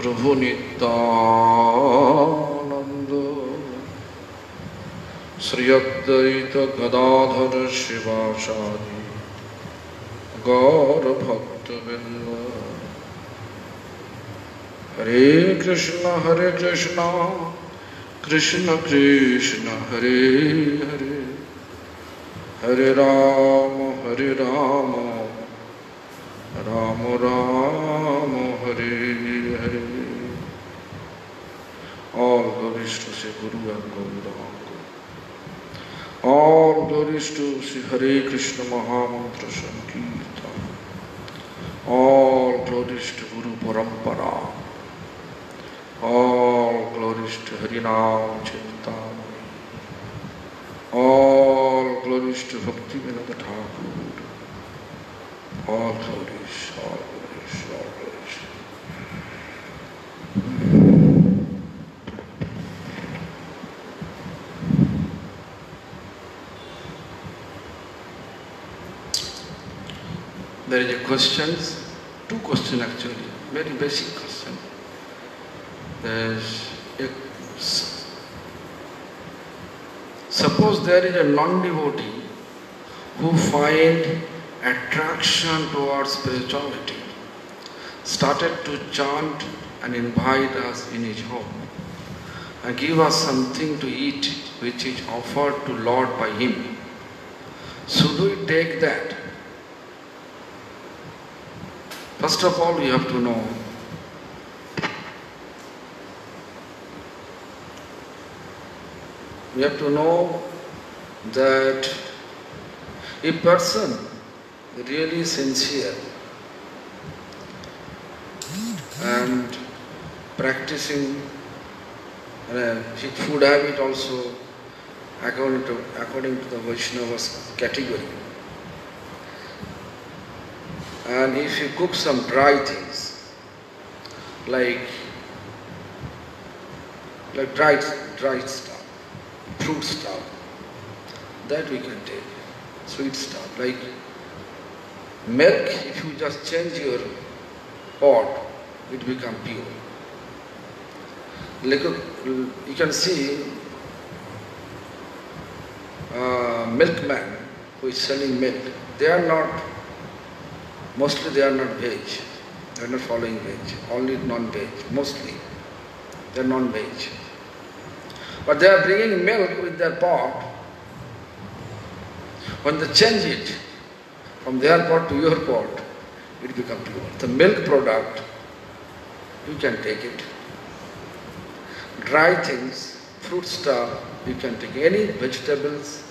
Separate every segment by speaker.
Speaker 1: Prabhu Nityanand Shri Advaita Gadadhar शिवासादि Gaur भक्तवृंद। Hare Krishna Krishna Krishna Hare Hare, Hare Ram Ram Ram Hare Hare. All glories to Sri Guru and Govinda. All glories to Sri Hare Krishna Mahamantra Sankirtan. All glories to Guru Parampara. All glories to Harinam Chintamani. All glories to Bhakti Vinod Thakur. All glories, all glories, all glories. There is a question, two questions actually, very basic question. Suppose there is a non-devotee who find attraction towards spirituality, started to chant and invite us in his home and give us something to eat which is offered to Lord by him. Should we take that? First of all, we have to know that a person really sincere and practicing his food habit also according to the Vaishnava's category. And if you cook some dry things, like dry stuff, fruit stuff, that we can take. Sweet stuff, like milk, if you just change your pot, it becomes pure. Like you can see milkman who is selling milk, mostly they are not veg, they are not following veg, only non-veg, mostly they are non-veg. But they are bringing milk with their pot. When they change it from their pot to your pot, it becomes pure. The milk product, you can take it. Dry things, fruit stuff, you can take any vegetables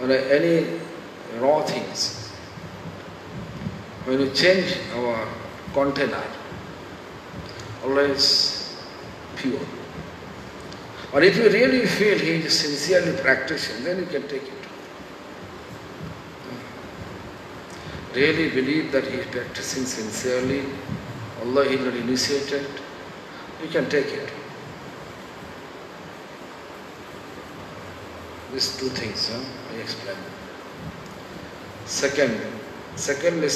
Speaker 1: or any raw things. When you change our container, always pure. Or if you really feel he is sincerely practicing, then you can take it. Really believe that he is practicing sincerely, although he is not initiated, you can take it. These two things I explained. Secondly,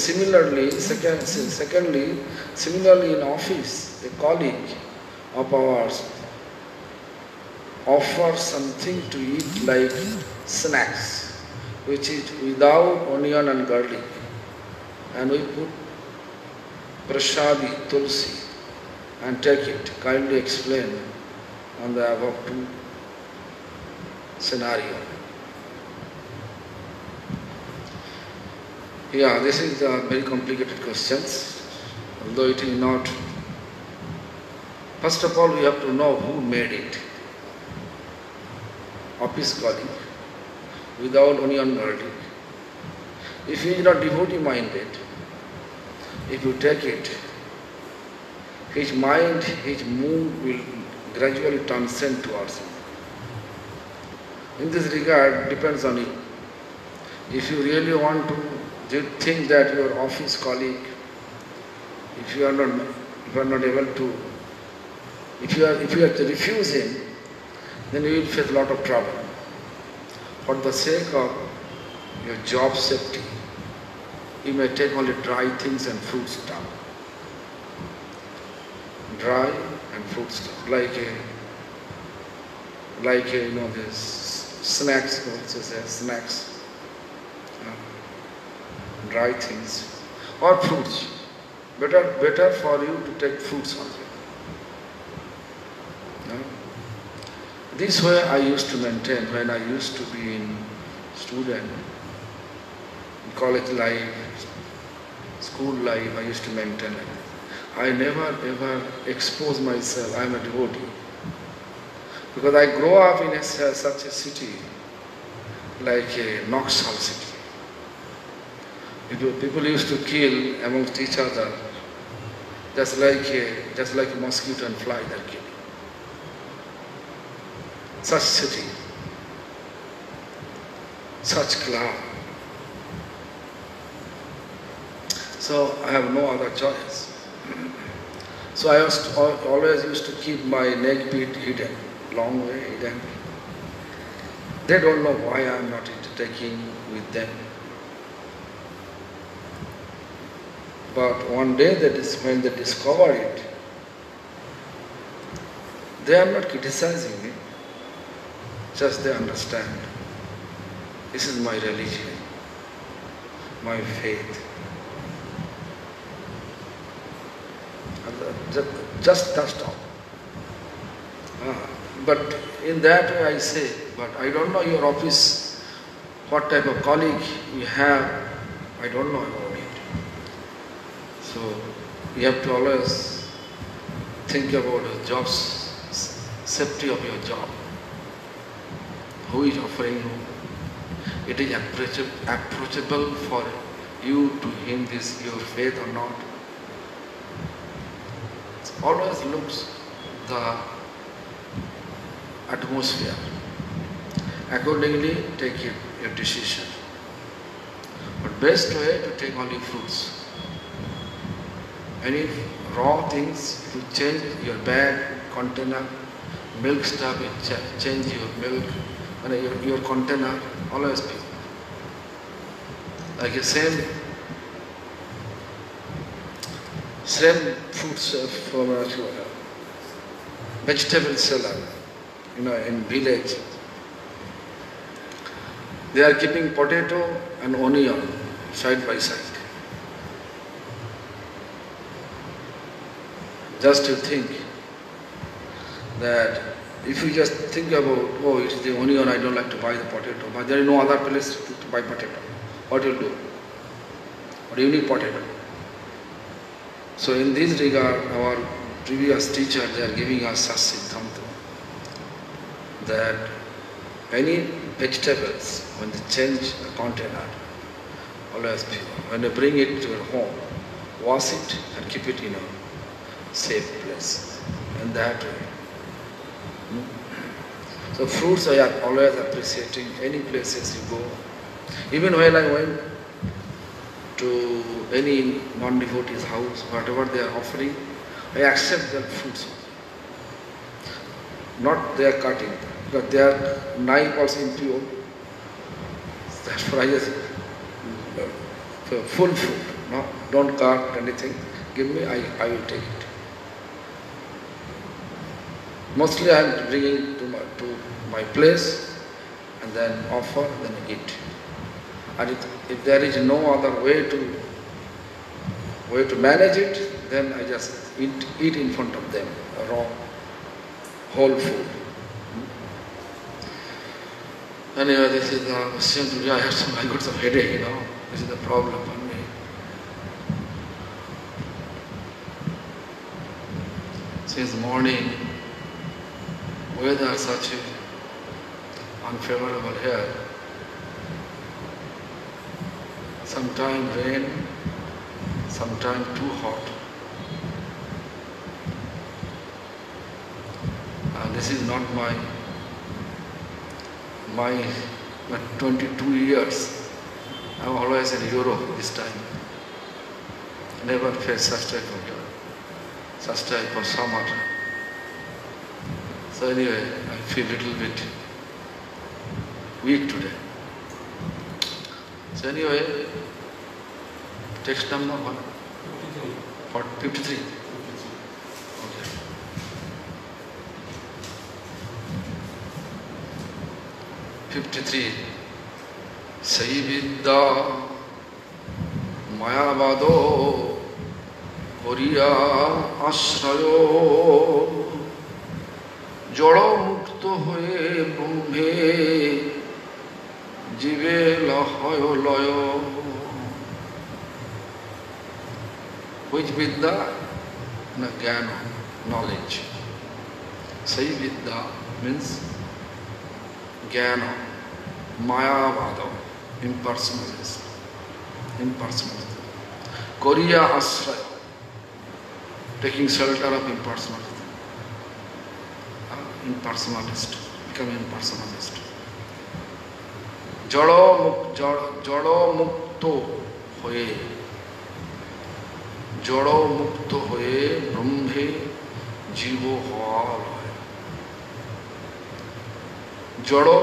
Speaker 1: similarly in office, a colleague of ours offers something to eat like snacks, which is without onion and garlic. And we put prasadi, tulsi, and take it. Kindly explain on the above two scenario. Yeah, this is the very complicated questions, although it is not. First of all, we have to know who made it. Office colleague, without onion garlic. If he is not devotee-minded, if you take it, his mind, his mood will gradually transcend towards him. In this regard, depends on you. If you really want to think that your office colleague, if you are not able to, if you have to refuse him, then you will face a lot of trouble. For the sake of your job safety, you may take only dry things and fruit stuff. dry and fruit stuff, this snacks, also say snacks, dry things, or fruits. Better for you to take fruits only. This way I used to maintain when I used to be in student, in college life, school life, I used to maintain it. I never ever expose myself, I am a devotee. Because I grew up in such a city, like a Knoxall city. People used to kill amongst each other, just like a mosquito and fly they're killing. Such city, such cloud. So I have no other choice. So I always used to keep my neck bead hidden, long way hidden. They don't know why I am not taking with them. But one day when they discover it, they are not criticizing me, just they understand. This is my religion, my faith. Just touched off. But in that way I say, but I don't know your office, what type of colleague you have, I don't know about it. So you have to always think about your job's safety of your job. Who is offering you? It is approachable for you to him this your faith or not. Always looks the atmosphere. Accordingly, take your decision. But best way to take only fruits. Any raw things, if you change your bag, container, milk stuff, you change your milk, and your container, always pure. Like the same fruits from a vegetable seller, in village. They are keeping potato and onion side by side. Just to think that if you just think about, oh, it's the onion, I don't like to buy the potato, but there is no other place to buy potato. What will do? What do you need potato? So in this regard, our previous teacher, they are giving us such siddhanta, that any vegetables, when they change the container, always pure. When they bring it to your home, wash it and keep it in a safe place. In that way. So fruits I am always appreciating any places you go. Even when I went to any non-devotee's house, whatever they are offering, I accept their fruits. Not they are cutting, because their knife also impure. That's why I just full fruit. No, don't cut anything. Give me, I will take it. Mostly I am bringing to my place and then offer, then eat. And if there is no other way to manage it, then I just eat in front of them, raw, whole food. Anyway, this is the question today. I got some headache, This is the problem for me. Since morning, weather such unfavorable here. Sometimes rain, sometimes too hot. And this is not my 22 years. I'm always in Europe this time. Never faced such type of summer. So anyway, I feel a little bit weak today. So anyway, text number 1? 53. Okay. 53. Sai vidya mayavado koriya ashrayo jolo mukto hoye brahme jive lahayo layo. Which vidya? Na jnana, knowledge. Sai vidya means jnana, mayavada, impersonalism. Impersonalism. Koriya asraya, taking shelter of impersonalism. Impersonalist, become impersonalist. Jado mukto hoye, jado mukto hoye brahme jivo hwal hoye. Jado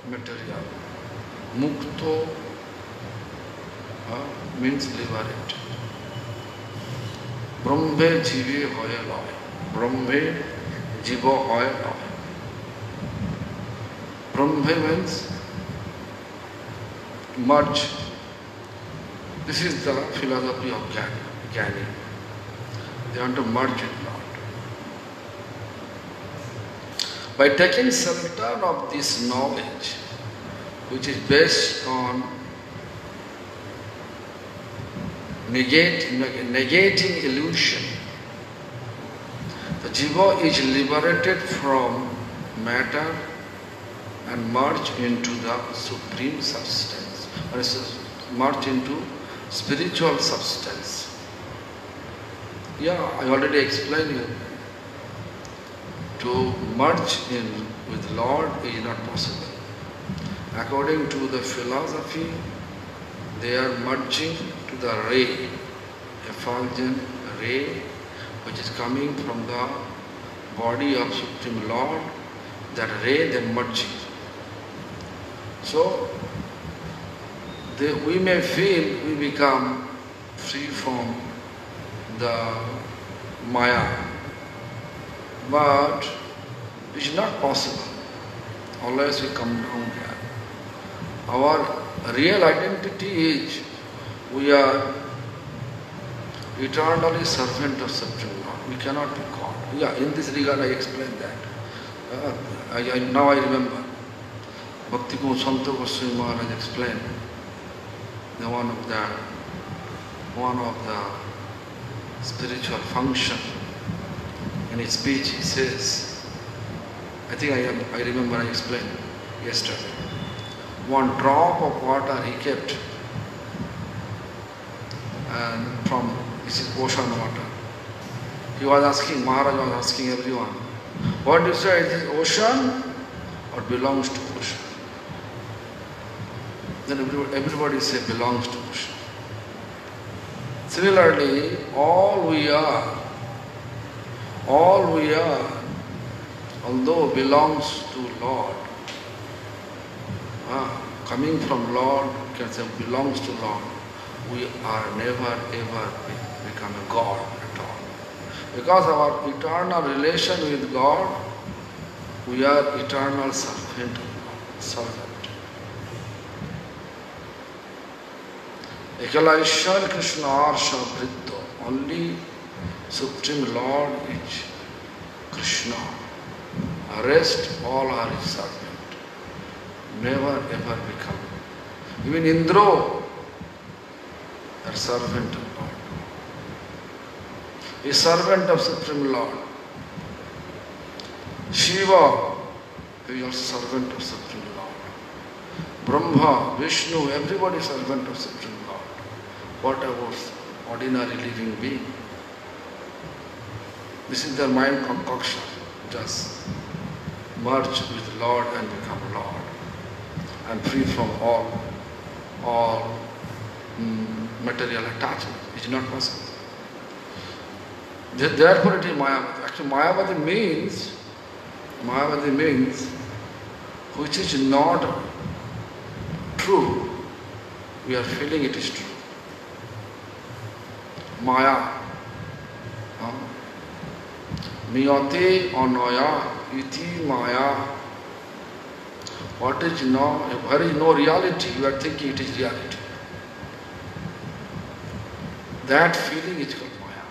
Speaker 1: material, mukto means liberated. Brahme jive hoye loy. Brahme jivo hoye loy. Brahme means merge. This is the philosophy of Jnani. They want to merge with Lord. By taking shelter of this knowledge, which is based on negating illusion, the jiva is liberated from matter and merge into the supreme substance, or merge into spiritual substance. Yeah, I already explained you. To merge in with Lord is not possible. According to the philosophy, they are merging to the ray, effulgent ray, which is coming from the body of Supreme Lord. That ray they merging. So, we may feel we become free from the Maya, but it's not possible unless we come down here. Our real identity is we are eternally servant of Supreme Lord. We cannot be God. Yeah, in this regard I explained that. Now I remember. Bhakti Santa Goswami Maharaj explained one of the spiritual function. In his speech he says, I think I remember I explained yesterday. One drop of water he kept, and from this is ocean water. He was asking, Maharaj was asking everyone, what do you say, is this ocean or belongs to ocean? Then everybody say belongs to ocean. Similarly, all we are, although belongs to Lord, coming from Lord, can say belongs to Lord, we are never ever become a God at all. Because our eternal relation with God, we are eternal servant of God, servant. Ekala Ishwar Krishna Arsha Vritta, only Supreme Lord is Krishna. Rest all are his servant. Never ever become. Even Indra, a servant of God. A servant of Supreme Lord. Shiva is also servant of Supreme Lord. Brahma, Vishnu, everybody is servant of Supreme Lord. What about ordinary living being? This is their mind concoction. Just merge with Lord and become Lord. And free from all material attachment. It's not possible. Therefore it is Mayavadi. Actually Mayavadi means which is not true, we are feeling it is true. Maya. Niyate anaya iti maya. What is no, where is no reality, you are thinking it is reality. That feeling is called Maya.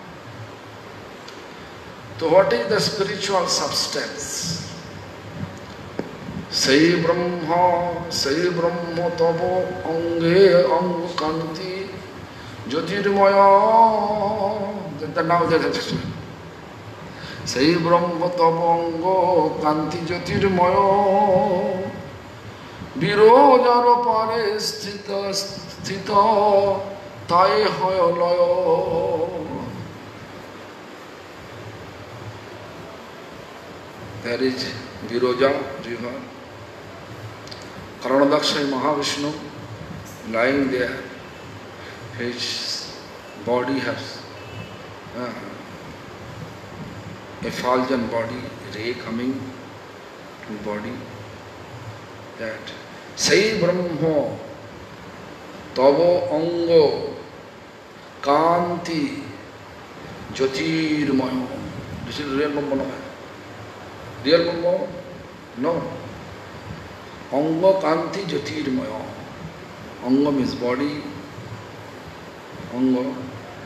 Speaker 1: So what is the spiritual substance? Sai Brahma Tavo Ange Ang Kanti Jyotirmaya. Now that is explained. Sai Brahma Tavo Ango Kanti Jyotirmaya Virojaro Pare Sthita Tae Hoyo Loyo. There is Viroja river. Karanadaksha Mahavishnu lying there. His body has effulgent body, ray coming to body. That Sai Brahma Tavo Ango Kanti Jyotirmaya. This is real Brahma. Real Brahma? No. Anga Kanti Jyotirmaya. Anga means body. Anga,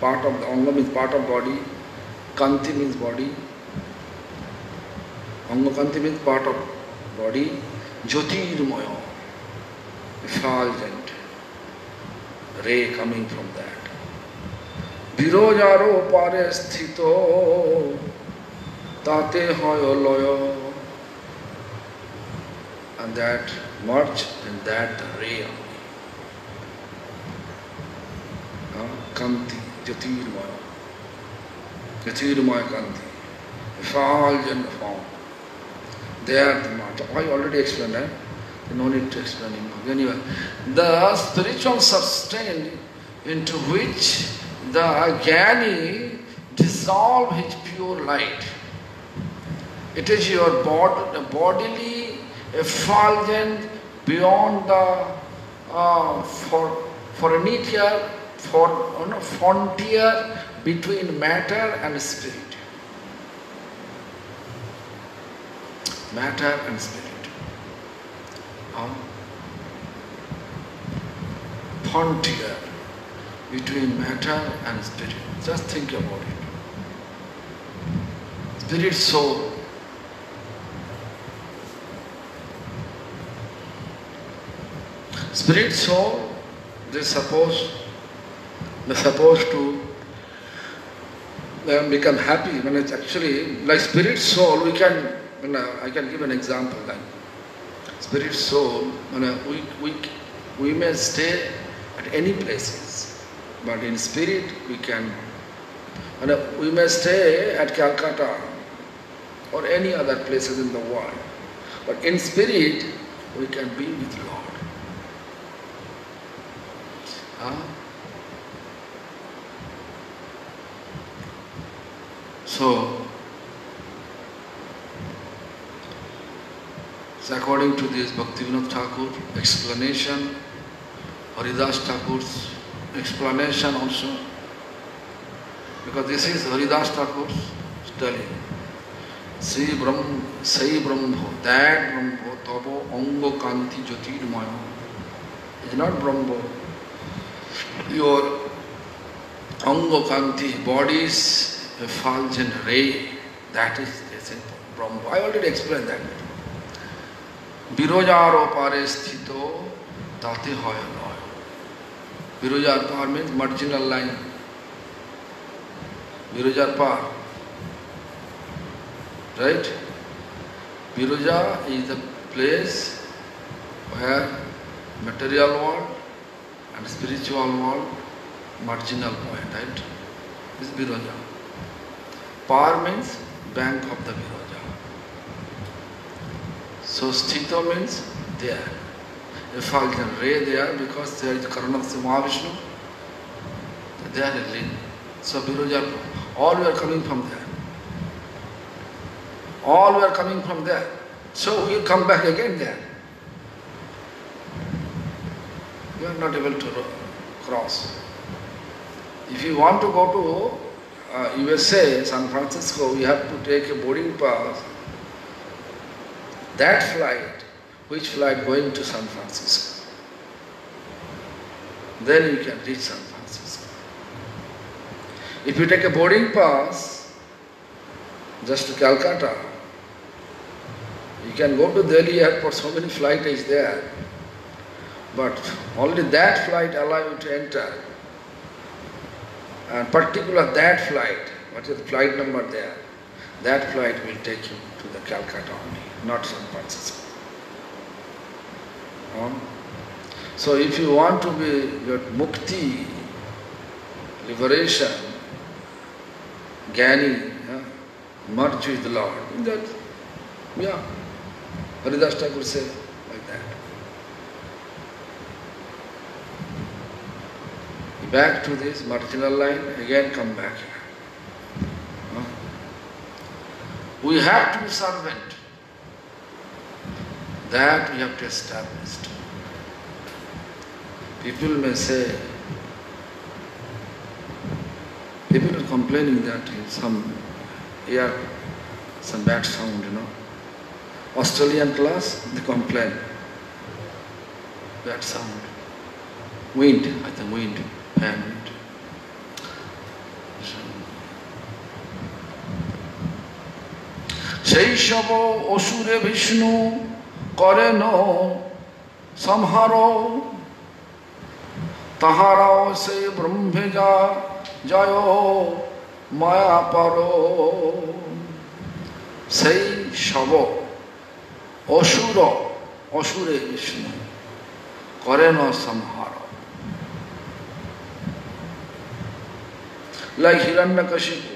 Speaker 1: part of the Anga means part of body. Kanti means body. Anga Kanti means part of body. Jyotirmaya. Effulgent ray coming from that. Virojaro Pare Sthito Tate Hoyo Loyo. And that merge in that ray only. Kanti, Jyotirmaya. Jyotirmaya Kanti. Effulgent form. There the merge. I already explained that. No need to explain it. Anyway, the spiritual substance into which the Jnani dissolve his pure light. It is your bodily effulgent beyond the frontier between matter and spirit. Matter and spirit. Frontier between matter and spirit. Just think about it. Spirit, soul. Spirit, soul, they're supposed to become happy when it's actually like spirit, soul. We can, I can give an example. Like spirit, soul, we may stay at any places, but in spirit we may stay at Calcutta or any other places in the world, but in spirit we can be with Lord. So according to this Bhaktivinoda Thakur explanation, Haridas Thakur's explanation also, because this is Haridas Thakur's telling. Sai Brahma, that Brahma, Tavo Ango Kanti Jyotirmaya. It is not Brahma. Your Ango Kanti, body's effulgent ray, that is Brahma. I already explained that. Virojaro Pare Sthito Tate Hoyo Loyo. Virojar Par means marginal line. Virojar Par. Right? Viroja is the place where material world and spiritual world, marginal point, right? This is Viroja. Par means bank of the Viroja. So Sthito means there. Effulgent ray there because there is Karanadaksha Mahavishnu. They are a link. So Viroja, all were coming from there. All were coming from there. So we come back again there. We are not able to cross. If you want to go to USA, San Francisco, you have to take a boarding pass. That flight which flight going to San Francisco. Then you can reach San Francisco. If you take a boarding pass just to Calcutta, you can go to Delhi airport, so many flights is there. But only that flight allows you to enter. And particular that flight, what is the flight number there? That flight will take you to the Calcutta only, not San Francisco. So if you want to be your mukti, liberation, Gyani, merge with the Lord, that, yeah, Haridas Thakur say like that. Back to this marginal line, again come back here. We have to be servant. That we have to establish. People may say, people are complaining that in some bad sound, Australian class, they complain. Bad sound. Wind, I think wind, fan wind. Shaishavo osure Vishnu kareno samharo taharao se brahmvega jayo maya paro. Sei shavo osure Vishnu kareno samharo. Like Hiranyakashipu,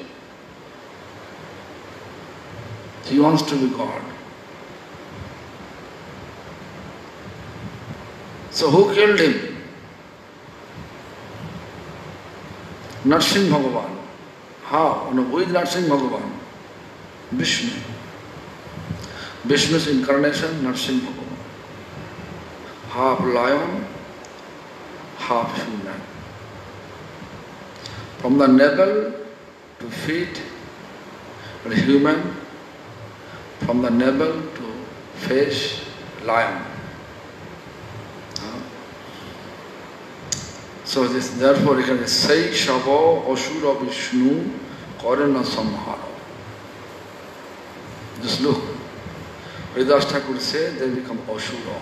Speaker 1: he wants to be God. So who killed him? Narsingh Bhagavan. How? Who is Narsingh Bhagavan? Vishnu. Vishnu's incarnation, Narsingh Bhagavan. Half lion, half human. From the navel to feet, a human. From the navel to face, lion. So therefore you can say Shavo Asura Vishnu Karena Samhara. Just look. Haridas Thakur say they become Asura.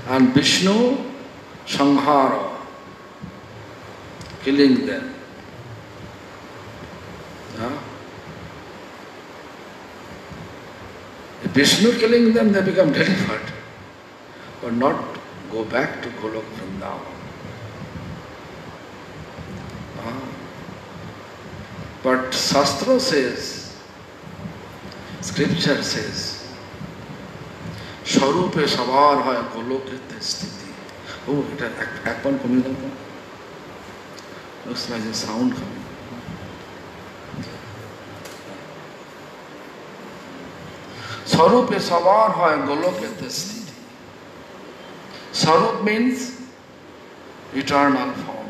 Speaker 1: And Vishnu Sanghara, killing them. If Vishnu killing them, they become delivered, but not go back to Golok Vrindavan. But Shastra says, Scripture says, Sharupe Savar Haya Golokete Sthiti. Oh, it has happened coming up. Looks like a sound coming. Sarupe Savar Haya Golokete Sthiti. Sarup means eternal form.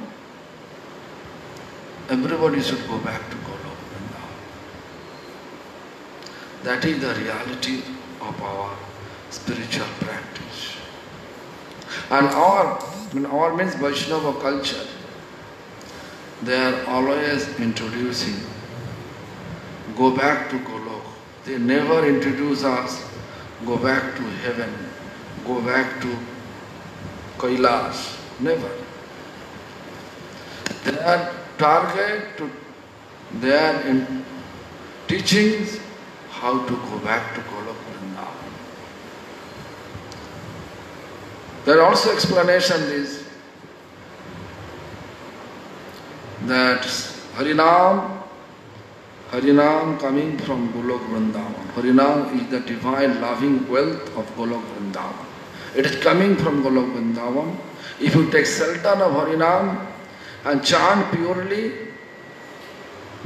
Speaker 1: Everybody should go back to Golok Vrindavan. That is the reality of our spiritual practice. And our means Vaishnava culture, they are always introducing, go back to Golok. They never introduce us, go back to heaven, go back to Kailash, never. Their target, their teachings, how to go back to Golok Vrindavan. There also explanation is that Harinam coming from Golok Vrindavan. Harinam is the divine loving wealth of Golok Vrindavan. It is coming from Golok Vrindavan. If you take sultan of Harinam and chant purely,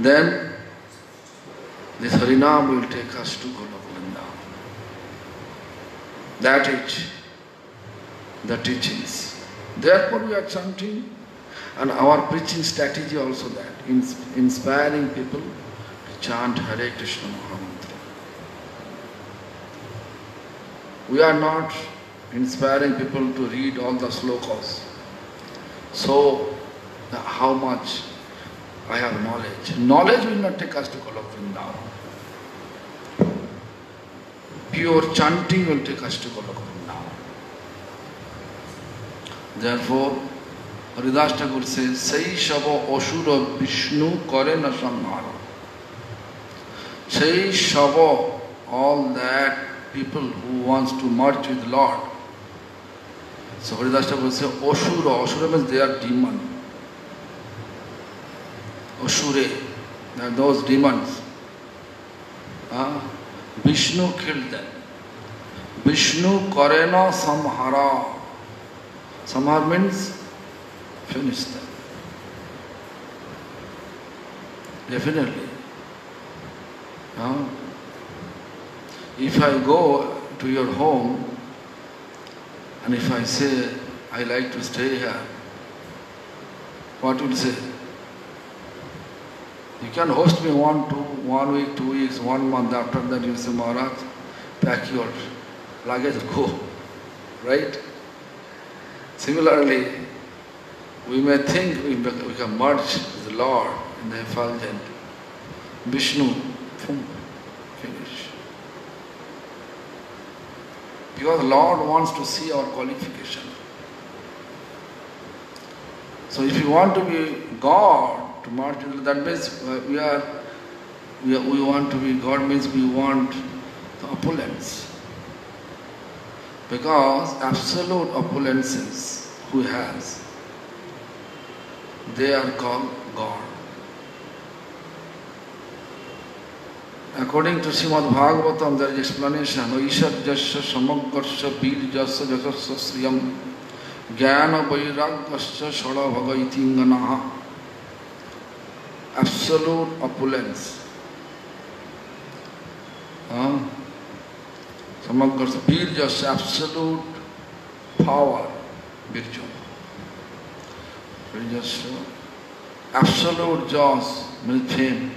Speaker 1: then this Harinam will take us to Golok Vrindavan. That is the teachings. Therefore we are chanting, and our preaching strategy also that, inspiring people to chant Hare Krishna Mahamantra. We are not inspiring people to read all the slokas. So, how much I have knowledge. Knowledge will not take us to Golok Vrindavan. Pure chanting will take us to Golok Vrindavan. Therefore, Haridas Thakur says, Sai Shava Asura Vishnu Kare na Samhara. Sai Shava, all that people who wants to merge with Lord. So Haridas Thakur says, Asura. Asura means they are demon. Asure, they are those demons. Vishnu killed them. Vishnu Karena Samhara. Samhara means finish them. Definitely. If I go to your home and if I say, I like to stay here, what will you say? You can host me 1 week, 2 weeks, 1 month. After that you say, Maharaj, pack your luggage, go. Right? Similarly, we may think we can merge with the Lord in the effulgent. Vishnu, finish. Because the Lord wants to see our qualification. So if you want to be God, to merge, that means we want to be God, means we want the opulence. Because absolute opulences, who has, they are called God. According to Srimad Bhagavatam, there is explanation. Ishar jasya samaggarsya bir jasya jakasya sriyam jnana vairagasya shada bhagaiti inganaha. Absolute opulence. Samaggarsya bir jasya, absolute power. Birja. Birjasya. Absolute joss means fame.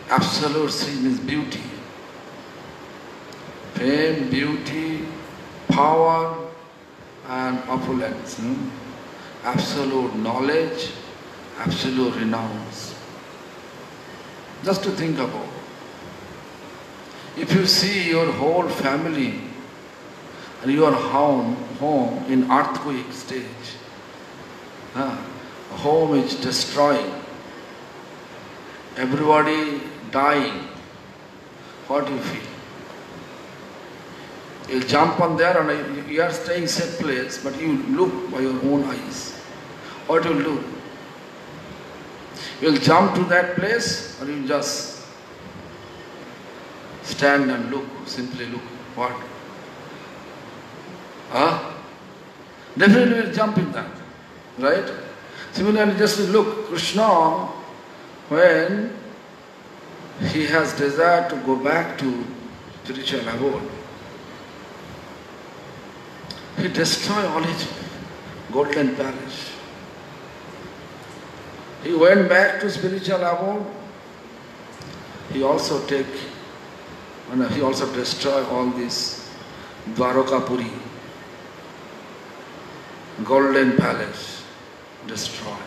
Speaker 1: Absolute Sri means beauty. Fame, beauty, power and opulence. Absolute knowledge, absolute renounce. Just to think about. If you see your whole family and your home in earthquake stage, home is destroying, everybody dying, what do you feel? You'll jump on there and you are staying safe place, but you look by your own eyes. What you will do? You'll jump to that place or you just stand and look, simply look. What? Definitely will jump in that, right? Similarly, just look, Krishna, when he has desire to go back to spiritual abode, he destroyed all his golden palace. He went back to spiritual abode. He also destroyed all this Dwarakapuri, golden palace, destroyed.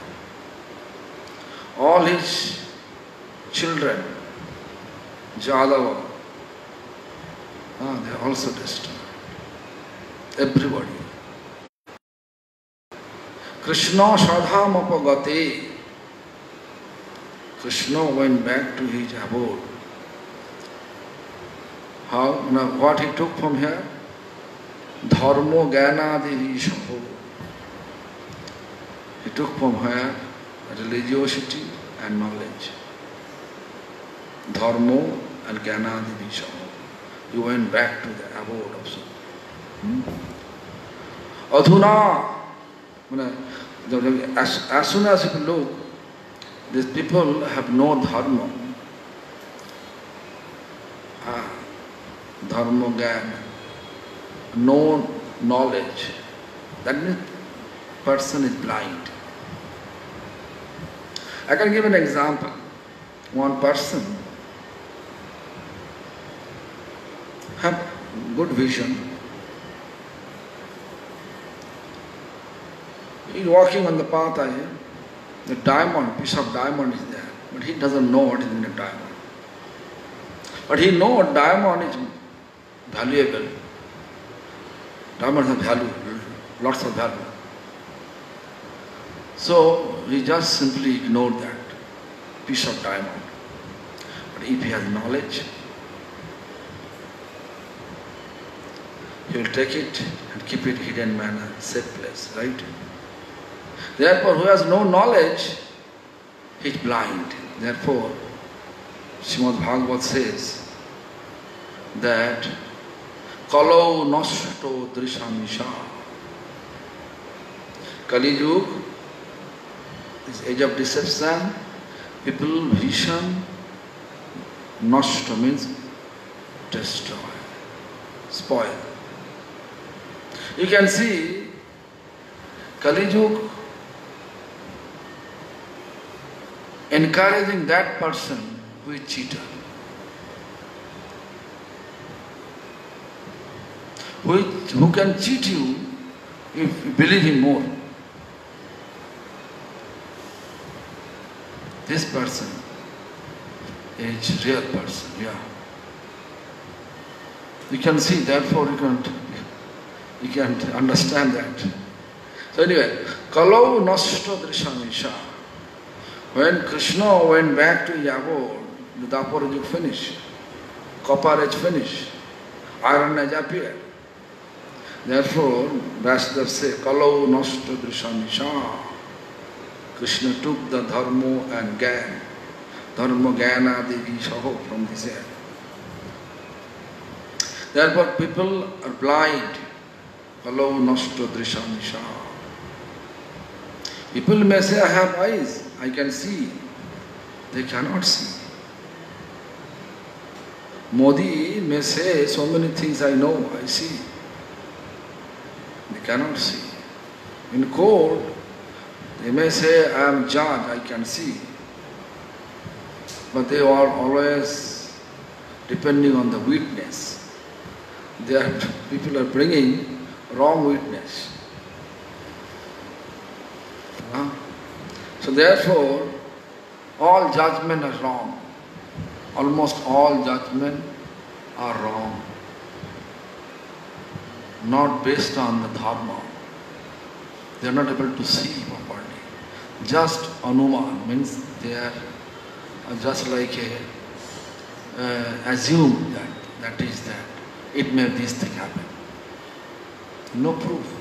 Speaker 1: All his children, Jadava, they also destroyed. Everybody. Krishna Shadhamapagate. Krishna went back to his abode. How? Now, what he took from here? Dharmo Gyanadi Vishaho. He took from here religiosity and knowledge. Dharmo and Gyanadi Vishaho. He went back to the abode of Soul. Adhuna. As soon as you look, these people have no dharma. Dharma Gyan, no knowledge. That means person is blind. I can give an example. One person have good vision. He's walking on the path, the diamond, piece of diamond is there, but he doesn't know what is in the diamond. But he knows diamond is valuable. Diamonds have value, lots of value. So he just simply ignored that piece of diamond. But if he has knowledge, he will take it and keep it hidden in a safe place, right? Therefore, who has no knowledge, he is blind. Therefore, Srimad Bhagavad says that Kalau nosto drishamisha. Kali Yuga is age of deception. People vision nosto means destroy, spoil. You can see Kali Yuga encouraging that person who is cheater, who can cheat you if you believe him more. This person is real person, yeah. You can see, therefore you can understand that. So anyway, Kalau nosto drishamisha. When Krishna went back to Yavor, the Dwapara Yuga finished, copper age finished, iron age appeared. Therefore, Vasudev says, Kalau nosto drishamisha. Krishna took the dharma and gyan, dharma gyana devi saho from this air. Therefore, people are blind. Kalau nosto drishamisha. People may say, I have eyes, I can see. They cannot see. Modi may say, so many things I know, I see. They cannot see. In court, they may say, I am judge, I can see. But they are always depending on the witness. People are bringing wrong witness. So therefore, all judgment is wrong. Almost all judgment are wrong. Not based on the dharma. They are not able to see properly. Just anuman means they are just like assume that is that. It may this thing happen. No proof.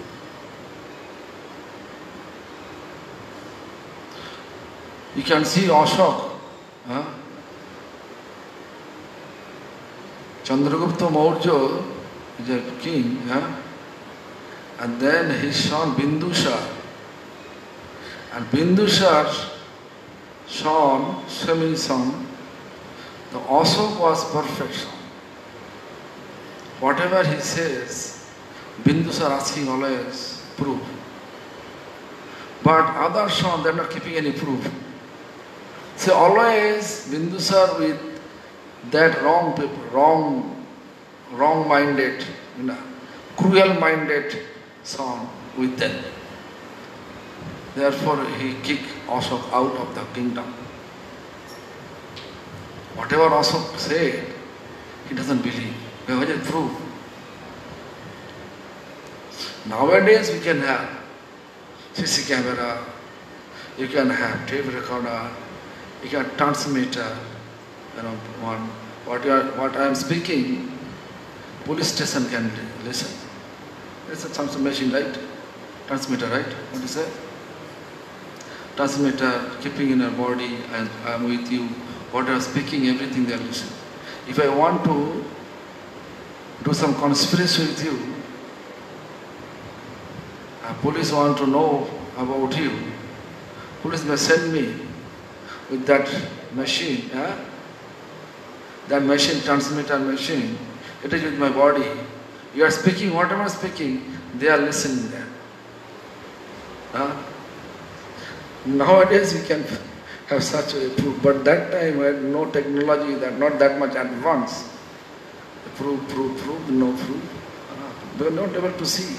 Speaker 1: You can see Ashok, Chandragupta Maurya is a king, and then his son Bindusar. And Bindusar's son, semi-son, the Ashok was perfect son. Whatever he says, Bindusar asking always proof. But other son, they are not keeping any proof. So always Bindusar with that wrong people, wrong-minded, cruel-minded son with them. Therefore he kicked Ashok out of the kingdom. Whatever Ashok said, he doesn't believe. Where is proof? Nowadays we can have CC camera, you can have tape recorder, you can transmitter, what I am speaking, police station can listen. It's a transmission, right? Transmitter, right? What is that? Transmitter, keeping in our body, I am with you. What I am speaking, everything they are listening. If I want to do some conspiracy with you, police want to know about you, police may send me with that machine, that machine, transmitter machine, it is with my body. You are speaking, whatever I am speaking, they are listening there. Nowadays we can have such a proof, but that time we had no technology, that not that much advanced. The proof, no proof. They are not able to see.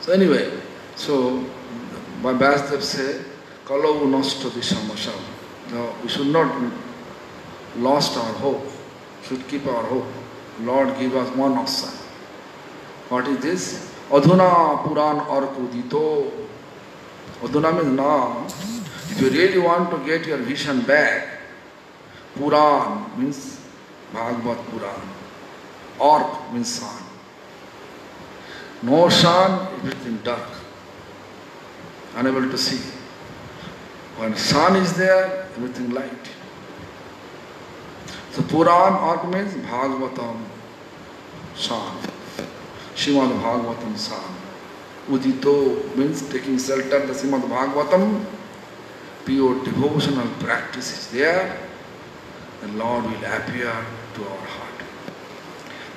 Speaker 1: So anyway, so Vyasadeva said, Kalau nosto visamasam. Now we should not lost our hope, should keep our hope. Lord give us one option. What is this? Adhuna Puran Arkudito. Adhuna means now. If you really want to get your vision back, Puran means Bhagavad Puran. Ark means sun. No sun, everything dark. Unable to see. When sun is there, everything light. So Puran, Ark means Bhagavatam, sun. Srimad Bhagavatam, sun. Udito means taking shelter, the Srimad Bhagavatam. Pure devotional practice is there. The Lord will appear to our heart.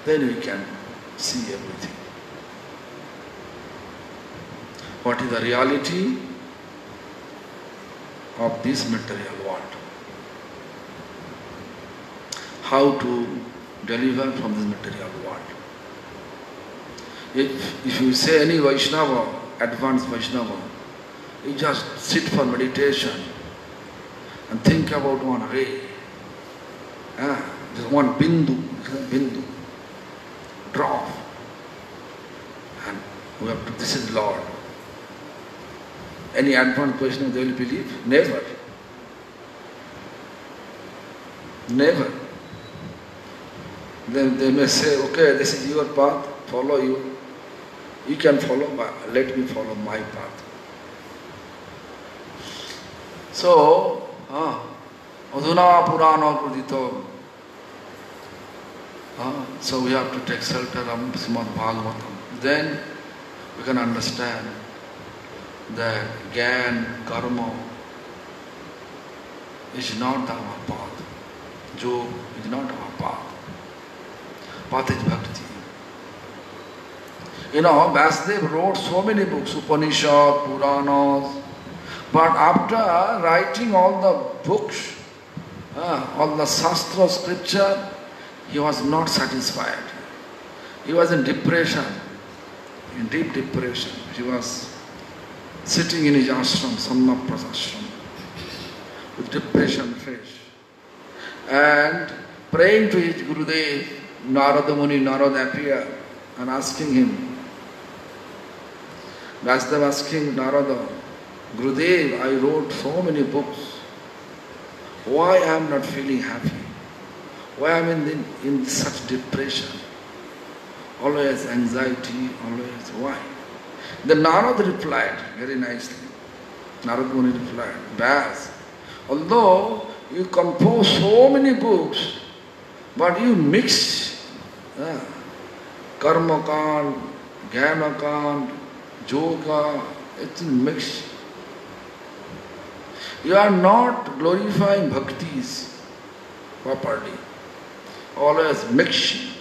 Speaker 1: Then we can see everything. What is the reality of this material world? How to deliver from this material world? If you say any Vaishnava, advanced Vaishnava, you just sit for meditation and think about one ray. Just one bindu, drop. And we have to, this is Lord. Any advanced Vaishnava they will believe? Never. Never. Then they may say, okay, this is your path, follow you. You can follow, but let me follow my path. So, Adhuna Purana Pradito. So we have to take shelter of Srimad Bhagavatam. Then we can understand that Gyan, Karma is not our path. Yoga is not our path. Path is Bhakti. You know, Vyasadeva wrote so many books, Upanishad, Puranas, but after writing all the books, all the Shastra scripture, he was not satisfied. He was in depression, in deep depression. He was sitting in his ashram, Samnaprasa ashram, with depression face, and praying to his Gurudev. Narada Muni, Narada appeared and asking him, Vyasadeva asking Narada, Gurudev, I wrote so many books. Why I am not feeling happy? Why I am in such depression? Always anxiety, always why? Then Narada replied very nicely. Narada Muni replied, Vyas, although you compose so many books, but you mix Karma Kand, Jnana Kand, Yoga, it's mixed. You are not glorifying bhaktis properly, always mixing.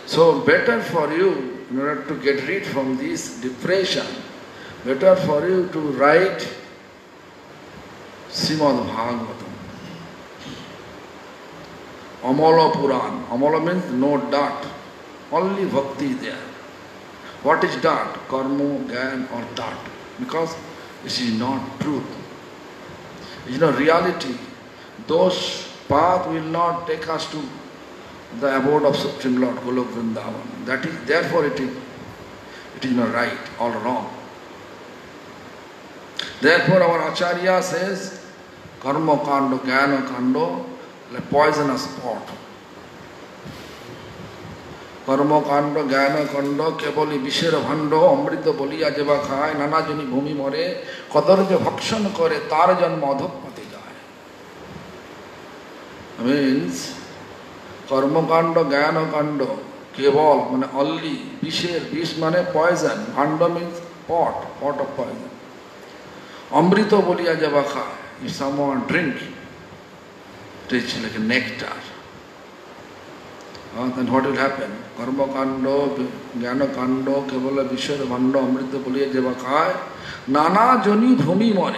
Speaker 1: So better for you, in order to get rid from this depression, better for you to write Srimad Bhagavatam. Amala Puran. Amala means no dot. Only bhakti there. What is dot? Karma, Gyan or dot. Because this is not truth. It is not reality. Those paths will not take us to the abode of Supreme Lord, Golok Vrindavan. That is, therefore it is not right, all wrong. Therefore our Acharya says, Karma Kando, Jnana Kando, like poisonous pot. Karma Kando, Jnana Kando, Keboli Bishera Bhando, Amrita Boliya Jeva Khai, Nana Jani Bhumi More, Kadarja Bhakshan Kore, Tarajan Madhop Pati Jai. Means, Karma Kando, Jnana Kando, Kebol, means only, Bisher, Bish means poison, Bhando means pot of poison. Amrita Boliya Jeva Khai, if someone drink, it is like a nectar. Then what will happen? Karma Kando, Jnana Kando, Kevala Vishwara Bhando, Amrita Boliya Jeva Khai, Nana Jani Bhumi More.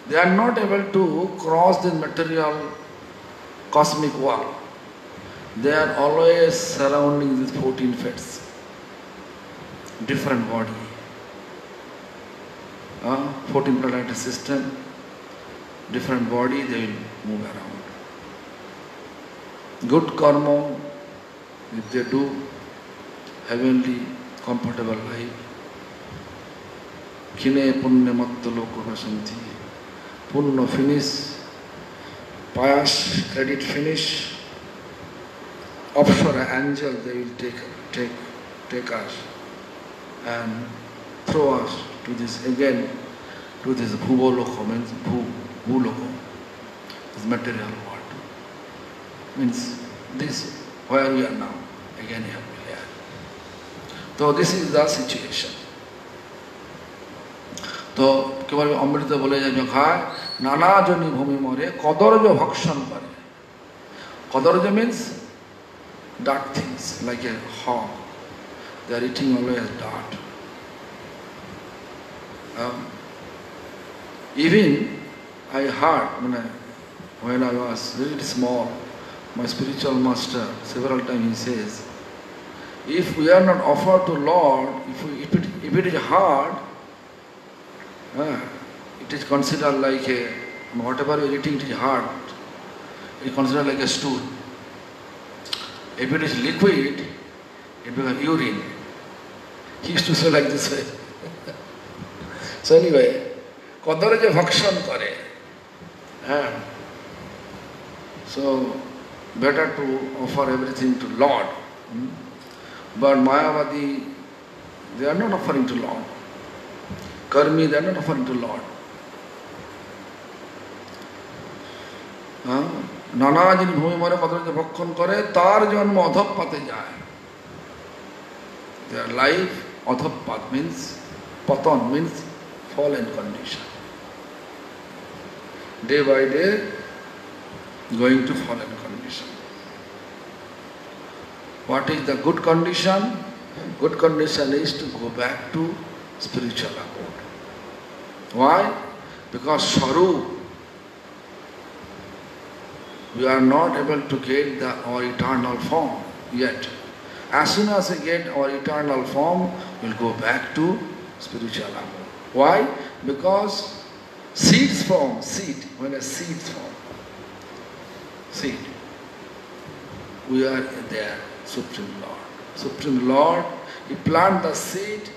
Speaker 1: They are not able to cross this material cosmic wall. They are always surrounding these 14 fates. Different body. 14 planetary system, different body, they will move around. Good karma, if they do, heavenly, comfortable life. Kine punya matta loko vasanti. Punna finish, pious credit finish. Apsara angel, they will take us and throw us to this again, to this bhuvoloko, means bhuloko, this material world. Means this, where we are now, again here. So this is the situation. तो केवल अमृत बोले जो खाए नाना जनी भूमि मोरे कदर्ज भक्षण करे. Kadarja means dark things, like a hog. They are eating always dirt. Even I heard when I was really small, my spiritual master several times he says, if we are not offered to Lord, if it is hard, it is considered like a, whatever we are eating, it is hard. It is considered like a stool. If it is liquid, it becomes urine. He used to say like this way. So anyway, Kadarja bhakshan kare. So better to offer everything to Lord. But Mayavadi, they are not offering to Lord. Karmi, they are not offering to Lord. नाना जिन भूमि मरे कदर्ज भक्षण करे तार जन्म अधोपाते जाए. Their life, adhopat means, patan means fallen condition. Day by day, going to fallen condition. What is the good condition? Good condition is to go back to spiritual abode. Why? Because Swarup, we are not able to get our eternal form yet. As soon as we get our eternal form, we'll go back to spiritual abode. Why? Because seeds form, when a seeds form, seed, we are there, Supreme Lord. Supreme Lord, He plant the seed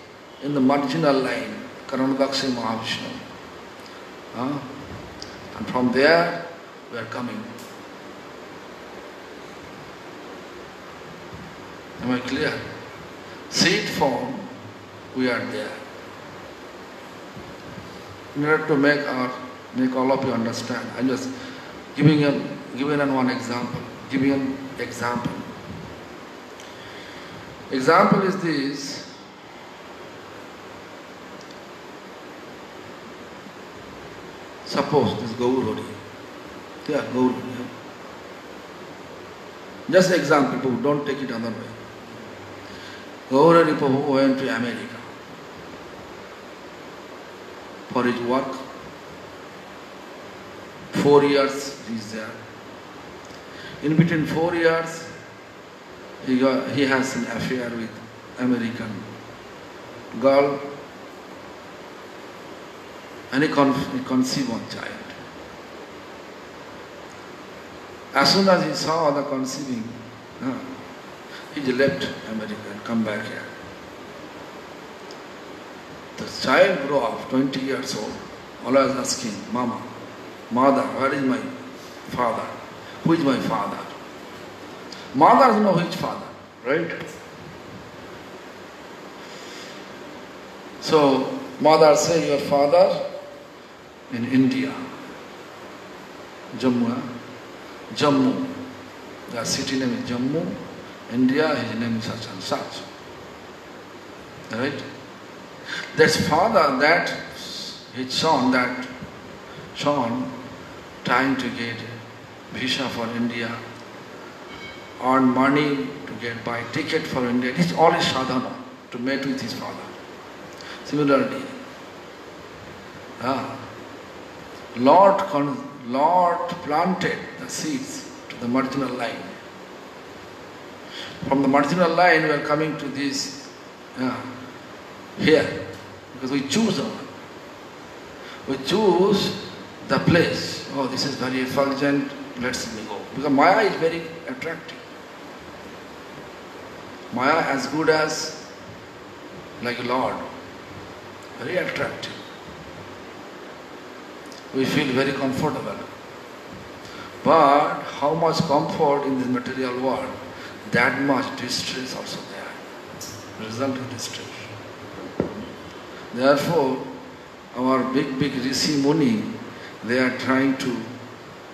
Speaker 1: in the marginal line, Karanodakshi Mahavishnu. And from there, we are coming. Am I clear? Seed form, we are there. In order to make all of you understand, I'm just giving one example. Example is this. Suppose this Gaururi. Yeah, Gaururi. Just example, people, don't take it another way. Gaurari Prabhu went to America for his work. 4 years he is there. In between 4 years, he has an affair with American girl, and he conceived one child. As soon as he saw the conceiving, he left America and come back here. The child grew up, 20 years old, always asking, Mama, Mother, where is my father? Who is my father? Mothers know which father, right? So, mother say, your father in India, Jammu. The city name is Jammu. India, his name is such and such. Right? That's father, that his son, trying to get visa for India, earn money to buy ticket for India. This is all his sadhana to meet with his father. Similarly, Lord planted the seeds to the marginal line. From the marginal line we are coming to this here, because we choose the one. We choose the place. Oh, this is very effulgent, let's go. Because Maya is very attractive. Maya as good as like a Lord. Very attractive. We feel very comfortable. But how much comfort in this material world, that much distress also there. Result of distress. Therefore, our big Rishi Muni, they are trying to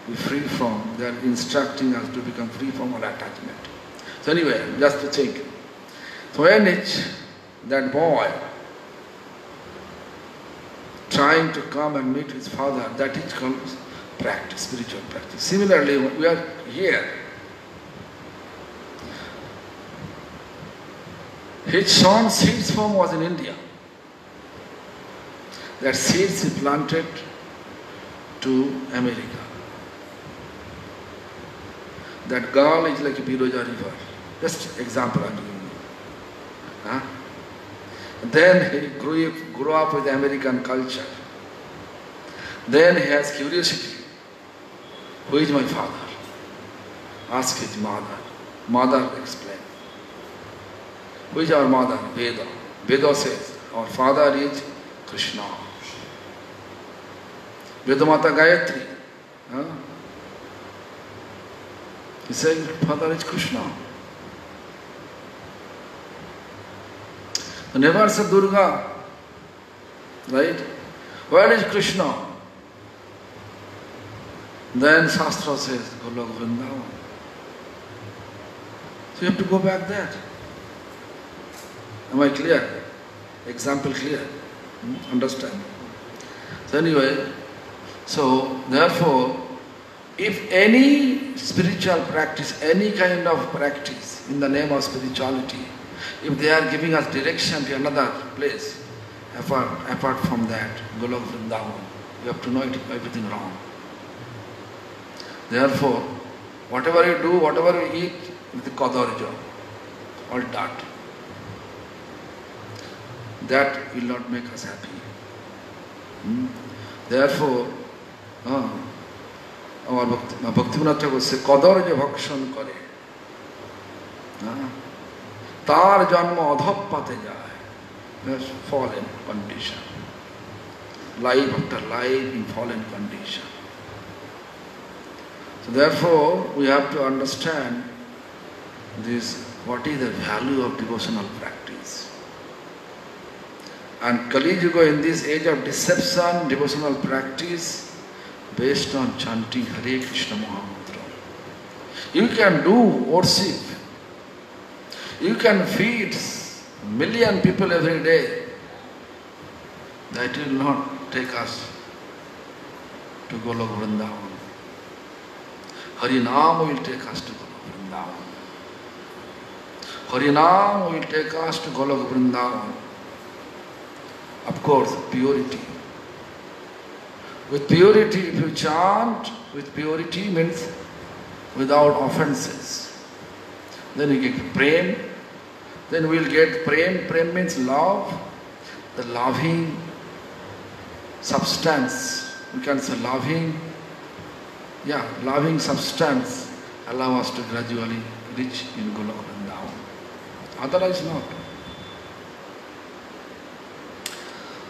Speaker 1: be free from, they are instructing us to become free from all attachment. So anyway, just to think. So when it's that boy trying to come and meet his father, that is called practice, spiritual practice. Similarly, we are here. His son's seeds form was in India. That seeds he planted to America. That girl is like a Biroja river. Just example I'm giving you. Huh? Then he grew up with American culture. Then he has curiosity. Who is my father? Ask his mother. Mother explained. Who is our mother? Veda. Veda says, our father is Krishna. Vedamata Gayatri. Huh? He said, father is Krishna. Never said Durga. Right? Where is Krishna? Then Shastra says, Golok Vrindavan. So you have to go back there. Am I clear? Example clear? Understand? So anyway, so therefore, if any spiritual practice, any kind of practice in the name of spirituality, if they are giving us direction to another place, apart from that, Golok Vrindavan, you have to know everything wrong. Therefore, whatever you do, whatever you eat, is the kadarja, all dirt. That will not make us happy. Therefore, our Bhaktivinoda Thakur says, kadarja bhakshan kare. Tar janma adhappate jai. That's fallen condition. Life after life in fallen condition. So therefore, we have to understand this, what is the value of devotional practice. And Kali Yuga, in this age of deception, devotional practice based on chanting Hare Krishna Mahamantra. You can do worship. You can feed 1 million people every day. That will not take us to Golok Vrindavan. Harinam will take us to Golok Vrindavan. Harinam will take us to Golok Vrindavan. Of course, purity. With purity, if you chant, with purity means without offenses. Then you get prem. Then we will get prem. Prem means love. The loving substance. We can say loving substance allow us to gradually reach in Golok Vrindavan. Otherwise not.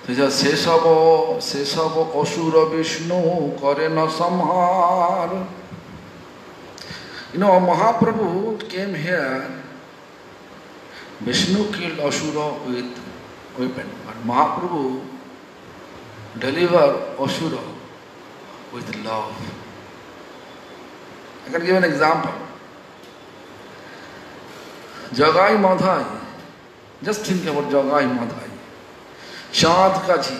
Speaker 1: Sesavo Asura Vishnu Karena Samhar. You know, Mahaprabhu came here. Vishnu killed Asura with weapon, but Mahaprabhu delivered Asura with love. I can give an example. Jagai Madhai. Just think about Jagai Madhai. Chand Kaji.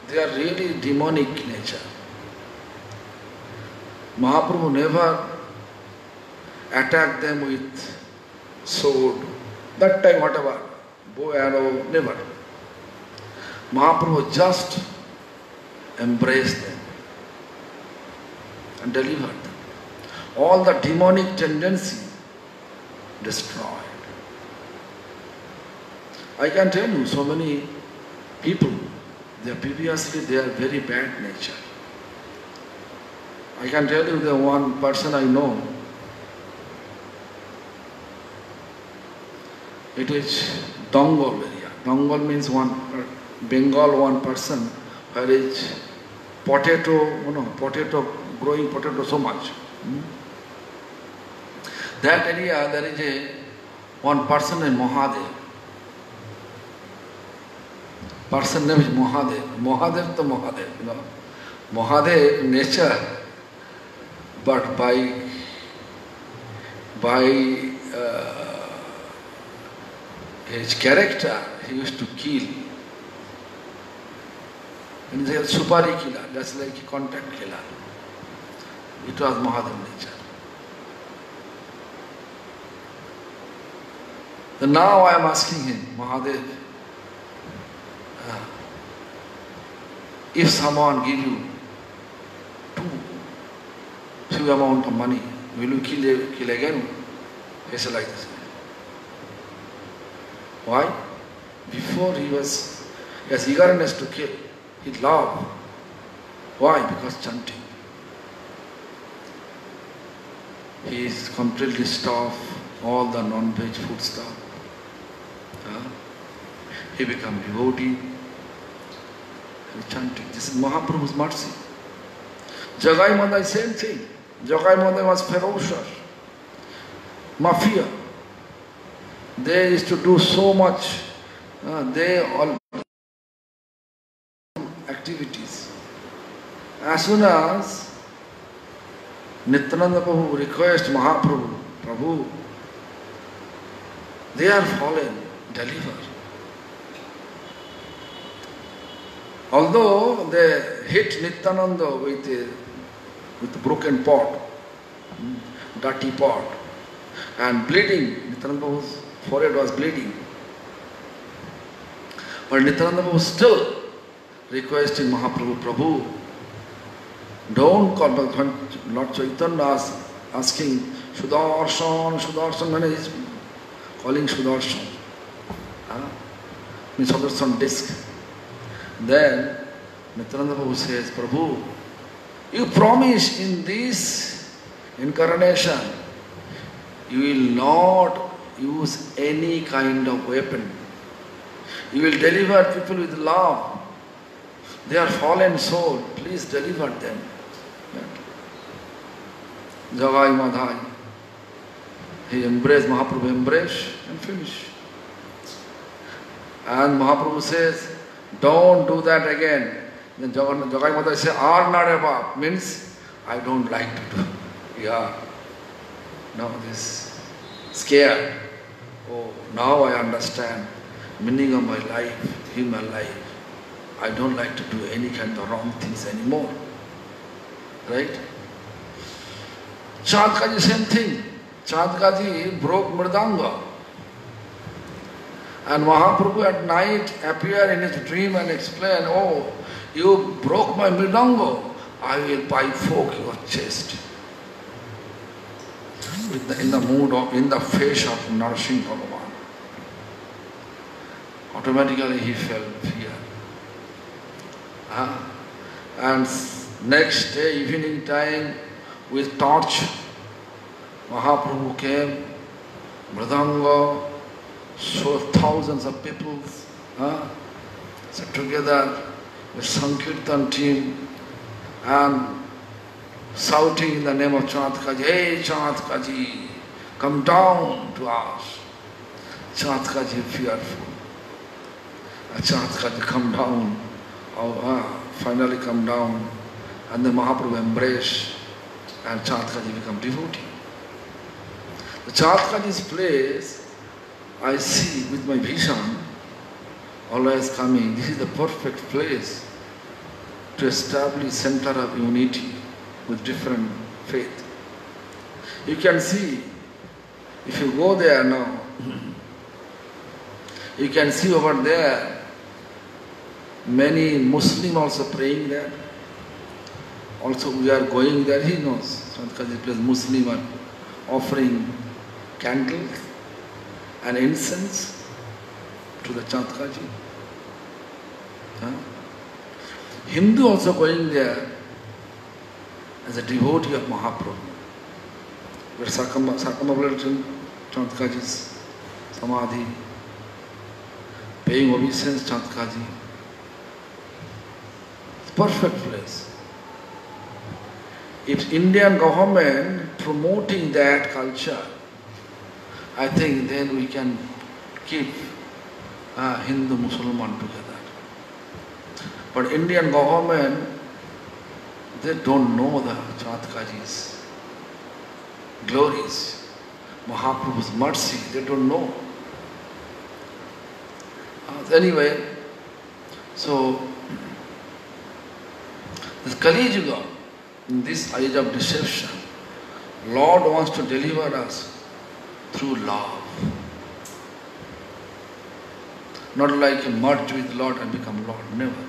Speaker 1: They are really demonic nature. Mahaprabhu never attacked them with sword. That time whatever, bow, arrow, never. Mahaprabhu just embraced them and delivered them. all the demonic tendency destroyed. I can tell you so many people, previously they are very bad nature. I can tell you the one person I know, it is Donggol area. Donggol means Bengal one person where is growing potato so much. That area there is one person named Mahadev. Person name is Mahadev. Mahadev to Mahadev, Mahadev nature, but by his character, he used to kill. And he was supari killer, that's like a contact killer. It was Mahadev nature. So now I am asking him, Mahadev, if someone give you few amount of money, will you kill again? He said like this. Why? Before he has eagerness to kill, he loved. Why? Because chanting. He is completely stopped all the non-veg food stuff. He become devotee. Chanting. This is Mahaprabhu's mercy. Jagai Madai, same thing. Jagai Madai was ferocious. Mafia. They used to do so much. They all activities. As soon as Nityananda Prabhu request Mahaprabhu, Prabhu, they are fallen, deliver. Although they hit Nityananda with a broken pot, dirty pot, and bleeding, Nityananda Prabhu's forehead was bleeding. But Nityananda Prabhu still requesting Mahaprabhu, Prabhu, don't call, but when Lord Chaitanya asking Sudarshan, Sudarshan, when he is calling Sudarshan, means Sudarshan disc. Then Nityananda Prabhu says, Prabhu, you promise in this incarnation you will not use any kind of weapon. You will deliver people with love. They are fallen soul. Please deliver them. Jagai Madhai. He embraced, Mahaprabhu embraced and finished. And Mahaprabhu says, don't do that again. Then Jagai Madhai says, Arnareva means I don't like to do. Yeah. Now this scared. Oh, now I understand meaning of my life, human life. I don't like to do any kind of wrong things anymore. Right? Chandkaji, same thing. Chandkaji broke Mridanga. And Mahaprabhu at night appeared in his dream and explained, oh, you broke my Mridanga. I will poke your chest. In the mood of, in the face of nourishing Bhagavan. Automatically he felt fear. And next day, evening time, with torch, Mahaprabhu came, Mridanga, so thousands of people sat together with Sankirtan team and shouting in the name of Chandkaji, hey Chandkaji, come down to us. Chandkaji fearful. Chandkaji come down, finally come down, and then Mahaprabhu embraced and Chandkaji become devotee. The Chandkaji's place I see with my vision always coming. This is the perfect place to establish center of unity with different faith. You can see, if you go there now, you can see over there many Muslims also praying there. Also we are going there, he knows. Chandkaji place Muslim are offering candles and incense to the Chandkaji. Hindu also going there as a devotee of Mahaprabhu. We are circumambulating Chandkaji's Samadhi, paying obeisance Chandkaji. It's a perfect place. If Indian government promoting that culture, I think then we can keep Hindu Muslim together. But Indian government, they don't know the Chandkaji's glories, Mahaprabhu's mercy, they don't know. Anyway, so this Kali Yuga, in this age of deception, Lord wants to deliver us through love. Not like merge with Lord and become Lord, never.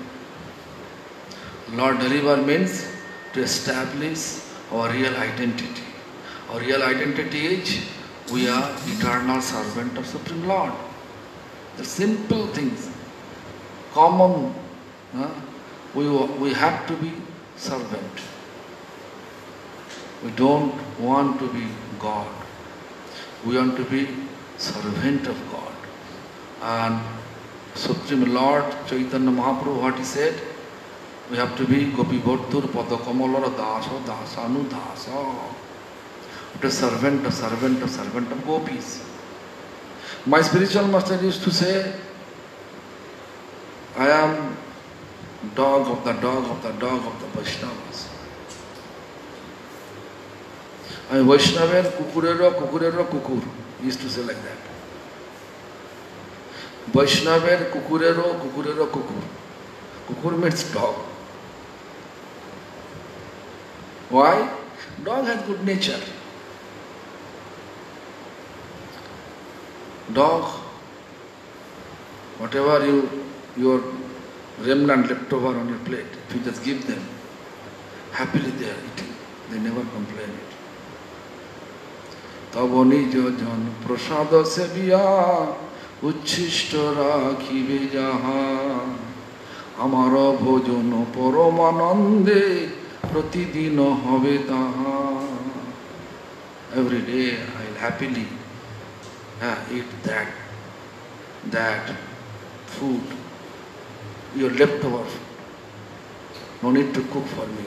Speaker 1: Lord deliver means to establish our real identity. Our real identity is we are eternal servant of Supreme Lord. The simple things, common, we have to be servant. We don't want to be God. We want to be servant of God. And Supreme Lord Chaitanya Mahaprabhu, what he said? We have to be Gopi Bhattur Padakamalora Dasa Dasanu Dasa. A servant of gopis. My spiritual master used to say, I am dog of the Vaishnavas. I am Vaishnaver kukurero kukur. He used to say like that. Vaishnaver kukurero kukur. Kukur means dog. Why? Dog has good nature. Dog, whatever your remnant left over on your plate, if you just give them, happily they are eating. They never complain it. Tabo nijo jan prasada sebiya uchishta rakhibe jaha amara bhojono paramanande pratidino hobe taha. Every day I will happily eat that food, your leftover food. No need to cook for me.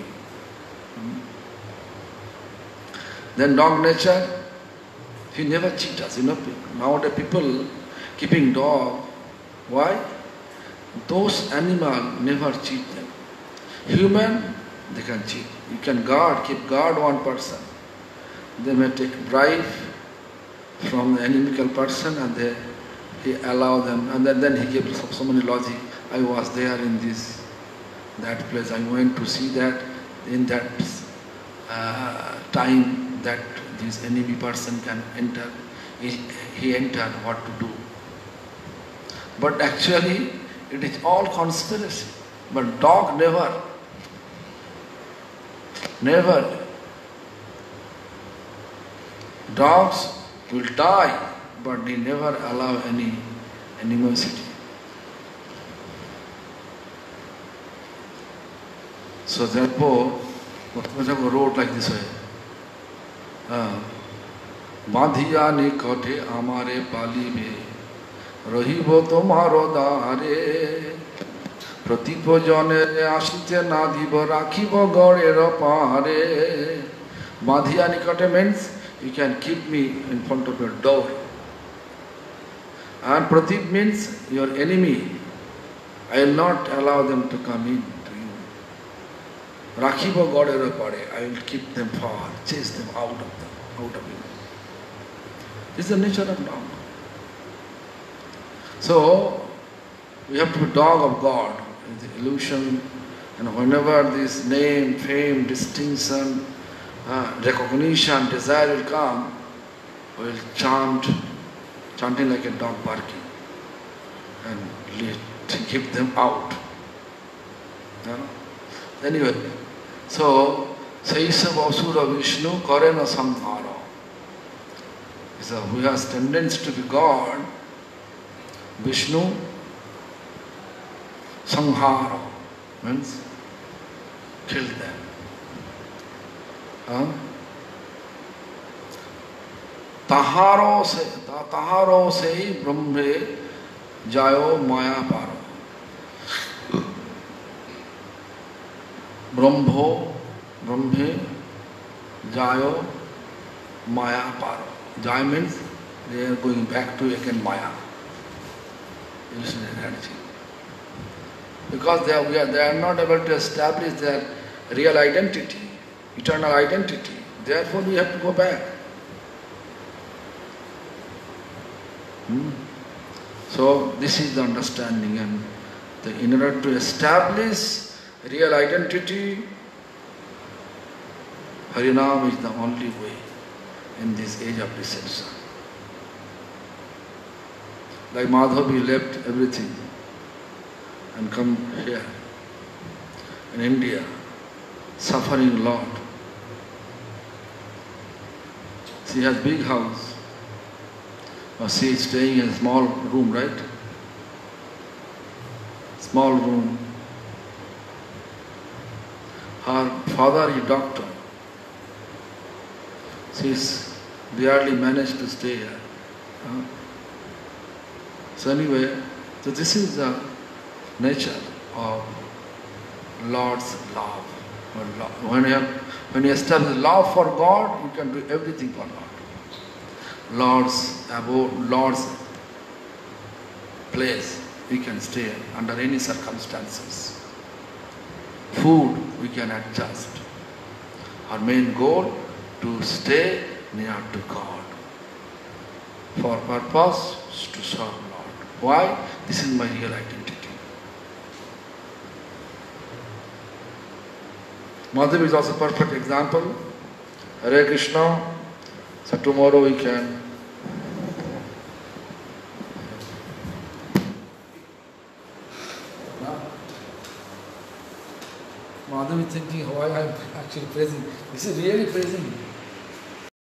Speaker 1: Then dog nature, he never cheats us. Nowadays people keeping dog. Why? Those animals never cheat them. Human, they can cheat. You can keep guard one person. They may take bribe from the inimical person and he allow them, and then he gives so many logic. I was there in that place, I went to see that, in that time that this enemy person can enter, he entered, what to do. But actually, it is all conspiracy. But dog never. Dogs will die, but they never allow any animosity. So therefore, Bhaktivinoda wrote like this way. Madhiya nikate amare palibe rahibo tomaro dare pratipo janere ashite nadibo rakhibo gorero pare. Madhiya nikate means you can keep me in front of your door. And pratip means your enemy. I will not allow them to come in to you. Rakhibo godero pare. I will keep them far, chase them out of you. This is the nature of dog. So we have to be dog of God. The illusion, and whenever this name, fame, distinction, recognition, desire will come, we will chanting like a dog barking, and keep them out. Anyway, So, Saisava Asura Vishnu Karena Samhara. So, who has tendency to be God, Vishnu Samhara means kill them. Taharo se brahme jayo maya paro. Brahme jayo maya paro. Jaya means they are going back to again maya. Because they are not able to establish their real identity, eternal identity. Therefore we have to go back. So this is the understanding, and in order to establish real identity, Harinam is the only way in this age of deception. Like Madhavi left everything and come here in India, suffering a lot. She has big house, but she is staying in a small room, right? Small room. Her father is doctor. She is barely managed to stay here. So anyway, so this is the nature of Lord's love. When you establish love for God, you can do everything for God. Lord's place, we can stay under any circumstances. Food, we can adjust. Our main goal, to stay near to God. For purpose, to serve Lord. Why? This is my real identity. Madhav is also a perfect example. Hare Krishna. So tomorrow we can Madhav is thinking why I am actually praising. This is really praising.